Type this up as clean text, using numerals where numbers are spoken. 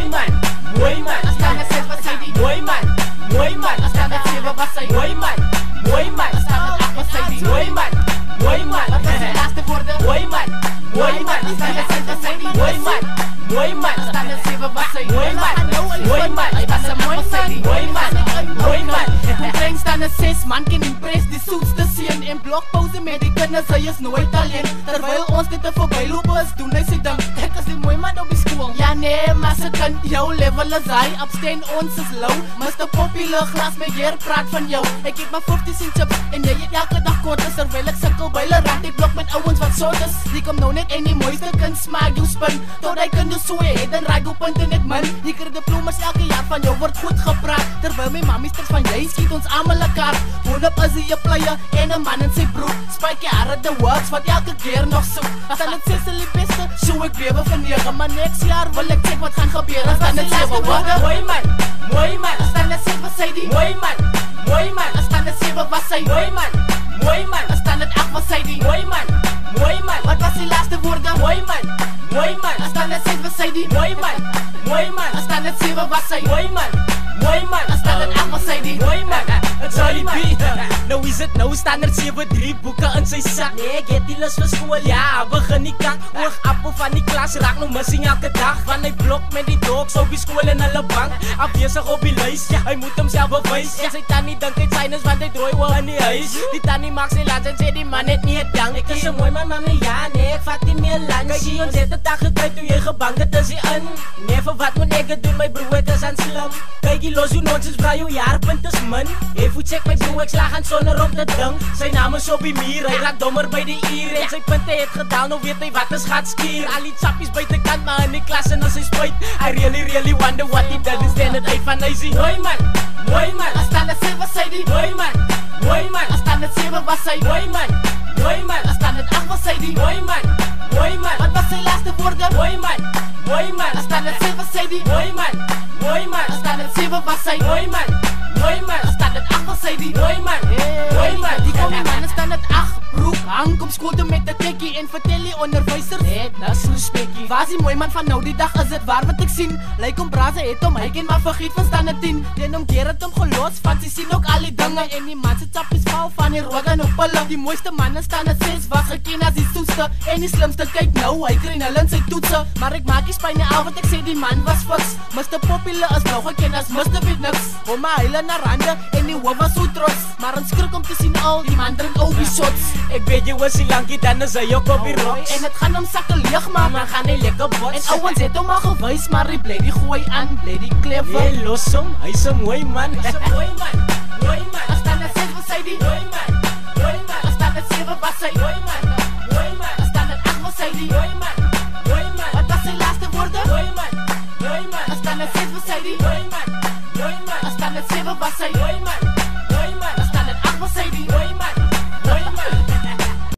mooi man, mooi man. As dan het 6 wat sy die Mooi man, mooi man. As dan het 7 wat sy Mooi man, mooi man. As dan het 8 wat sy die Mooi man, mooi man. Wat was die laaste woorde? Mooi man, mooi man. As dan het 6 wat sy die Mooi man, mooi man. As dan het 7 wat sy Mooi man, mooi man. Hy was 'n mooi man. Mooi man, mooi man. Toen klein staan een 6 man kan impress die zoetste zien. In blokpauze met die kinders, hij is nooit alleen. Terwijl ons dit er voorbij lopen is, doen hij zijn ding. Ek is die mooi man op die school. Ja nee, maar ze kan jouw level is high. Abstain ons is low. Mr. Popular glas met hier praat van jou. Ik geef maar 50 cent chips en jij eet elke dag kortes. Terwijl ik sukkel bij de raad, ik blok met ouwens wat soort is. Die komt nou net in die mooiste kind smaak jou spin. Tot hij kan dus zo heet en raak op internet man. Je krijgt diplomas elke jaar van jou wordt goed gepraat. Terwijl mijn mami is van jij schiet ons allemaal elkaar. Woon op as hy 'n player en 'n man in sy broek. Spike je hare de works wat elke keer nog soek. As dan het 6 die beste, so ek bewe van 9. Maar next jaar wil ek check wat gaan gebeur. As dan het 7 woorde. Mooi man, mooi man. As dan het 7 sy die Mooi man, mooi man. As dan het 7 was sy Mooi man, mooi man. As dan het 8 was sy die Mooi man, mooi man. Wat was die laaste woorde? Mooi man, mooi man. As dan het 6 was sy die Mooi man, mooi man. As dan het 7 was sy Mooi man, mooi man. As dan het 8 was sy die Mooi man, Sorry B, nou is het nou standaard 7-3 boeken in sy sak. Nee, ek het die lus vir skool, ja, begin die kak. Oogappel van die klas, raak nou missing elke dag. Van hy blok met die dogs op die skool en hulle bank. Afwesig op die lys, hy moet homself bewys. En sy tannie dink hy synes want hy drooi wel in die huis. Die tannie maak sy lunch en sê die man het nie 'n dank. Ek is 'n mooi man, mami, ja, nee, ek vat nie meer lunch. Kyk, ons het 'n dag gekry toe jy gebang het is hy in. Nee, vir wat moet ek doen, my broer, ek is aan slim. Kyk, die los hoe nonsens vra jou jaarpunt is min. Hoe check my broer, ek slag aan sonder om te ding. Sy naam is op die muur, hy raak dommer by die uur. En sy punte het gedaal, nou weet hy wat is gat skier. Al die chappies buitekant, maar in die klas en as hy spuit. I really wonder what he done, stand het uit van hy sien. mooi man, mooi man. As dan het 7 was sy die Mooi man, mooi man. As dan het 7 was sy Mooi man, mooi man. As dan het 8 was sy die Mooi man, mooi man. Wat was sy laaste woorde? Mooi man, mooi man. As dan het 7 was sy die Mooi man, mooi man. As dan het 7 was sy Mooi man, mooi man. As dan het 8 was sy die Mooi man, mooi man. Die kom die man as dan het 8 broek hang kom skool toe met 'n tekkie en vertel die onderwysers Net, dis so spekkie. Waar is die mooi man van nou die dag is dit waar wat ek sien Lyk om Braze het hom hy ken maar vergiet van stand 10 Den hom keer het hom gelos want sy sien ook al die dinge En die man se chappies val van die rook en op hulle Die mooiste man staan het 6 was geken as die soeste En die slimste kyk nou hy kry hulle in sy toetse Maar ek maak die spyne al wat ek sê die man was fiks Mr. Popular is nou geken as Mr. Weet niks Hom maar huile na rande en die hoof was so trots Maar ons skrik om te sien al die man drink al die shots Ek weet jy was die lankie, dan is hy ook op die rocks. En het gaan om sakke leeg maar Maar gaan hy lekker bots. En ouwens het hom al gewys maar hy bly die gooi aan Bly die klever Jy los hom, hy's 'n mooi man. Mooi man, mooi man. As dan het 6 was hy die Mooi man, mooi man. As dan het 7 was hy Mooi man, mooi man. As dan het 8 was hy die Mooi man, mooi man. Wat was sy laaste woorde? Mooi man, mooi man. As dan het 6 was hy die Mooi man, mooi man. As dan het 7 was hy Mooi man,